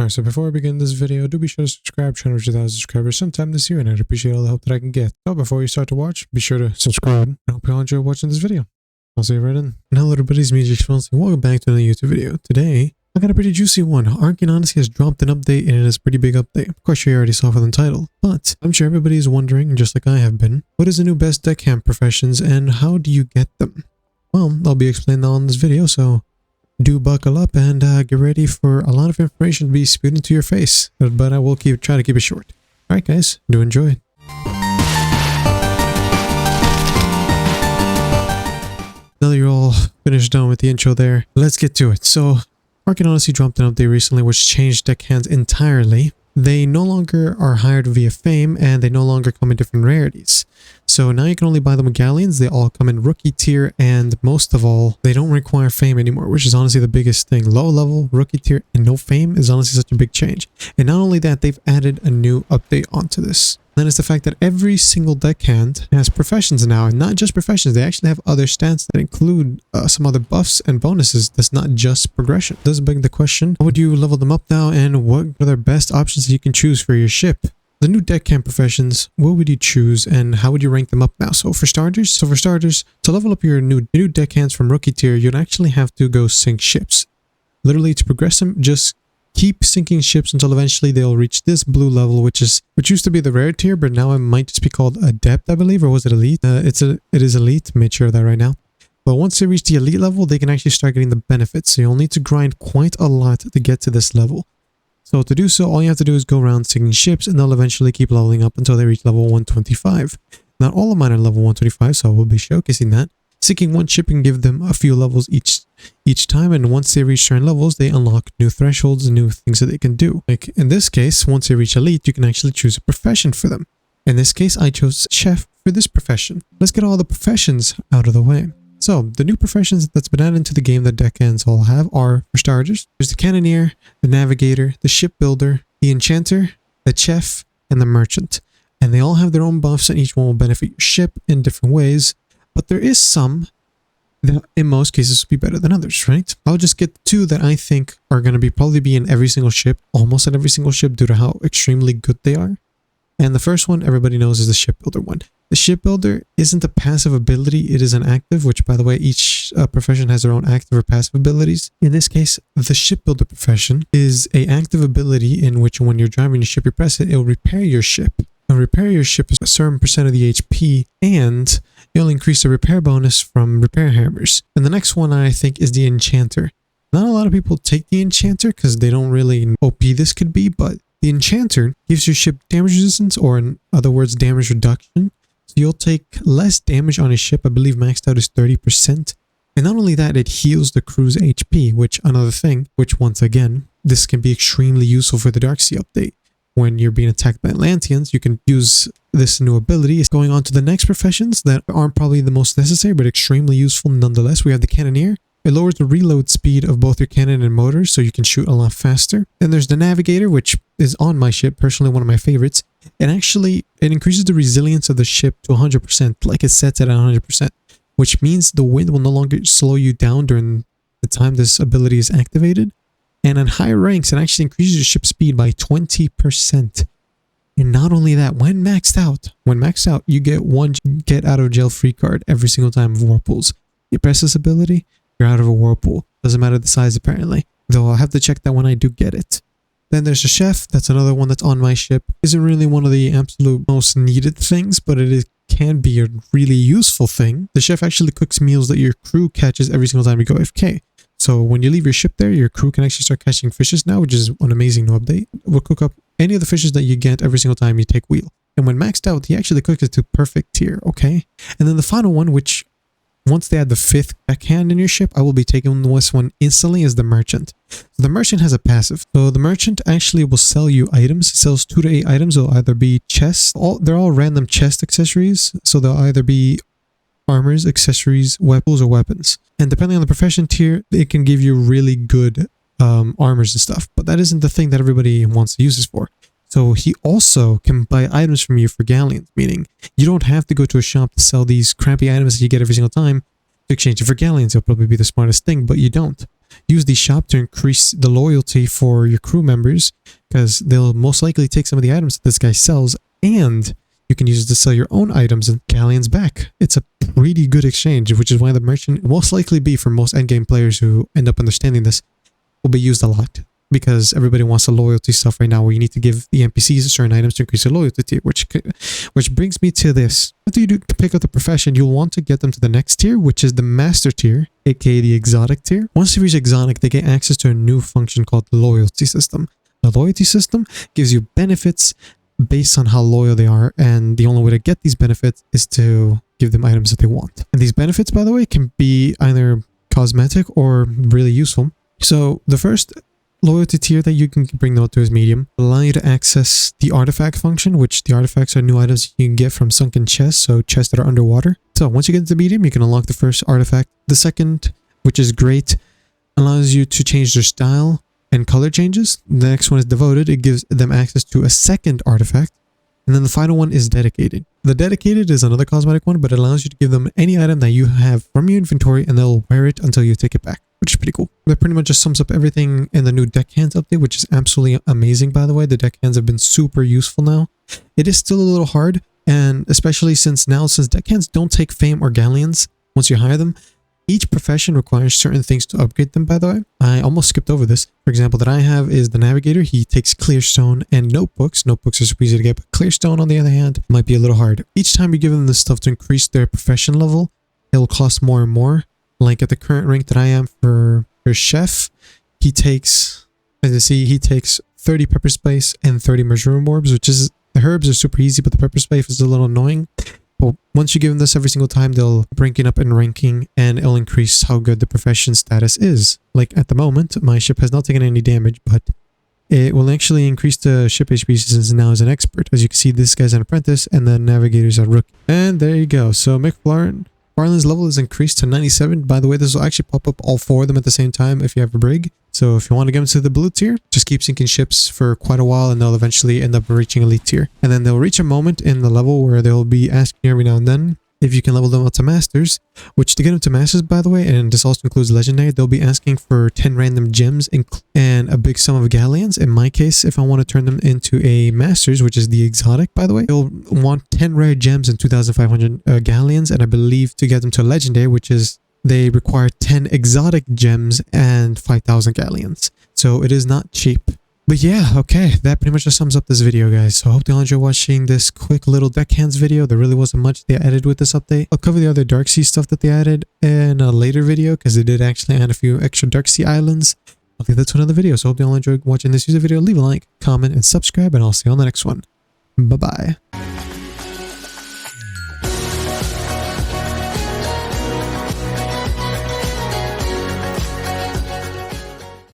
Alright, so before I begin this video, do be sure to subscribe, trying to reach 1,000 subscribers sometime this year, and I'd appreciate all the help that I can get. So before you start to watch, be sure to subscribe. I hope you all enjoy watching this video. I'll see you right in. And hello everybody, it's me, Gxfrosty. Welcome back to another YouTube video. Today, I got a pretty juicy one. Arcane Odyssey has dropped an update, and it is a pretty big update. Of course, you already saw from the title, but I'm sure everybody is wondering, just like I have been, what is the new best deckhand professions, and how do you get them? Well, I'll be explaining that on this video, so do buckle up and get ready for a lot of information to be spewed into your face. But I will try to keep it short. Alright guys, do enjoy. Now that you're all finished done with the intro there, let's get to it. So, Arcane Odyssey dropped an update recently which changed deckhands entirely. They no longer are hired via fame, and they no longer come in different rarities. So now you can only buy them with galleons. They all come in rookie tier, and most of all, they don't require fame anymore, which is honestly the biggest thing. Low level, rookie tier, and no fame is honestly such a big change. And not only that, they've added a new update onto this. Then it's the fact that every single deckhand has professions now, and not just professions, they actually have other stats that include some other buffs and bonuses. That's not just progression. Does beg the question, how would you level them up now, and what are their best options that you can choose for your ship? The new deckhand professions, what would you choose and how would you rank them up now? So for starters, to level up your new deckhands from rookie tier, you'd actually have to go sink ships. Literally, to progress them, just keep sinking ships until eventually they'll reach this blue level, which used to be the rare tier, but now it might just be called adept, I believe, or was it elite? It is elite. Made sure of that right now. But once they reach the elite level, they can actually start getting the benefits. So you'll need to grind quite a lot to get to this level. So to do so, all you have to do is go around sinking ships, and they'll eventually keep leveling up until they reach level 125. Not all of mine are level 125, so I will be showcasing that. Sinking one ship can give them a few levels each time, and once they reach certain levels, they unlock new thresholds, new things that they can do. Like in this case, once they reach elite, you can actually choose a profession for them. In this case, I chose chef for this profession. Let's get all the professions out of the way. So, the new professions that's been added into the game that deckhands all have are, for starters, there's the cannoneer, the navigator, the shipbuilder, the enchanter, the chef, and the merchant. And they all have their own buffs, and each one will benefit your ship in different ways. But there is some that in most cases will be better than others, right? I'll just get the two that I think are going to probably be in every single ship, almost in every single ship, due to how extremely good they are. And the first one everybody knows is the shipbuilder one. The shipbuilder isn't a passive ability, it is an active, which by the way, each profession has their own active or passive abilities. In this case, the shipbuilder profession is an active ability in which when you're driving your ship, you press it, it'll repair your ship. And repair your ship is a certain percent of the HP, and it'll increase the repair bonus from repair hammers. And the next one I think is the enchanter. Not a lot of people take the enchanter because they don't really know how OP this could be, but the enchanter gives your ship damage resistance, or in other words, damage reduction. So you'll take less damage on a ship. I believe maxed out is 30%. And not only that, it heals the crew's HP, which another thing, which once again, this can be extremely useful for the Darksea update. When you're being attacked by Atlanteans, you can use this new ability. It's going on to the next professions that aren't probably the most necessary, but extremely useful nonetheless. We have the cannoneer. It lowers the reload speed of both your cannon and motors, so you can shoot a lot faster. Then there's the navigator, which is on my ship, personally one of my favorites. And actually, it increases the resilience of the ship to 100%, like it sets it at 100%, which means the wind will no longer slow you down during the time this ability is activated. And on higher ranks, it actually increases your ship speed by 20%. And not only that, when maxed out, you get one get out of jail free card every single time of whirlpools. You press this ability, you're out of a whirlpool. Doesn't matter the size apparently, though I'll have to check that when I do get it. Then there's the chef. That's another one that's on my ship. Isn't really one of the absolute most needed things, but can be a really useful thing. The chef actually cooks meals that your crew catches every single time you go AFK. So when you leave your ship there, your crew can actually start catching fishes now, which is an amazing new update. We'll cook up any of the fishes that you get every single time you take wheel. And when maxed out, he actually cooks it to perfect tier, okay? And then the final one, which once they add the 5th deckhand in your ship, I will be taking this one instantly, is the merchant. So the merchant has a passive. So the merchant actually will sell you items. It sells 2 to 8 items. It'll either be chests. They're all random chest accessories. So they'll either be armors, accessories, weapons, or weapons. And depending on the profession tier, it can give you really good armors and stuff. But that isn't the thing that everybody wants to use this for. So he also can buy items from you for galleons, meaning you don't have to go to a shop to sell these crappy items that you get every single time to exchange it for galleons. It'll probably be the smartest thing, but you don't. use the shop to increase the loyalty for your crew members, because they'll most likely take some of the items that this guy sells, and you can use it to sell your own items and galleons back. It's a pretty good exchange, which is why the merchant will most likely be, for most endgame players who end up understanding this, will be used a lot. Because everybody wants the loyalty stuff right now, where you need to give the NPCs certain items to increase their loyalty tier, which brings me to this. After you do pick up the profession, you'll want to get them to the next tier, which is the master tier, aka the exotic tier. Once you reach exotic, they get access to a new function called the loyalty system. The loyalty system gives you benefits based on how loyal they are, and the only way to get these benefits is to give them items that they want. And these benefits, by the way, can be either cosmetic or really useful. So the first loyalty tier that you can bring them up to is medium. It'll allow you to access the artifact function, which the artifacts are new items you can get from sunken chests, so chests that are underwater. So once you get into medium, you can unlock the first artifact. The second, which is great, allows you to change their style and color changes. The next one is devoted. It gives them access to a second artifact. And then the final one is dedicated. The dedicated is another cosmetic one, but it allows you to give them any item that you have from your inventory, and they'll wear it until you take it back, which is pretty cool. That pretty much just sums up everything in the new Deckhands update, which is absolutely amazing, by the way. The Deckhands have been super useful now. It is still a little hard, and especially since Deckhands don't take fame or galleons once you hire them, each profession requires certain things to upgrade them, by the way. I almost skipped over this. For example, that I have is the navigator. He takes clearstone and notebooks. Notebooks are super easy to get, but clearstone, on the other hand, might be a little hard. Each time you give them this stuff to increase their profession level, it'll cost more and more. Like at the current rank that I am for chef, he takes, as you see, he takes 30 pepper spice and 30 mushroom orbs, which is, the herbs are super easy, but the pepper spice is a little annoying. But once you give them this every single time, they'll rank it up in ranking, and it'll increase how good the profession status is. Like at the moment, my ship has not taken any damage, but it will actually increase the ship HP since now is an expert. As you can see, this guy's an apprentice, and the navigator's a rookie. And there you go. So McFarlane's level is increased to 97. By the way, this will actually pop up all 4 of them at the same time if you have a brig. So if you want to get them to the blue tier, just keep sinking ships for quite a while, and they'll eventually end up reaching elite tier. And then they'll reach a moment in the level where they'll be asking every now and then if you can level them up to masters, which to get them to masters, by the way, and this also includes legendary, they'll be asking for 10 random gems and a big sum of galleons. In my case, if I want to turn them into a masters, which is the exotic, by the way, they'll want 10 rare gems and 2,500 galleons, and I believe to get them to legendary, which is, they require 10 exotic gems and 5,000 galleons. So it is not cheap. But yeah, okay, that pretty much just sums up this video, guys. So I hope you all enjoyed watching this quick little Deckhands video. There really wasn't much they added with this update. I'll cover the other Dark Sea stuff that they added in a later video, because they did actually add a few extra Dark Sea islands. I'll leave that to another video. So I hope you all enjoyed watching this user video. Leave a like, comment, and subscribe, and I'll see you on the next one. Bye-bye.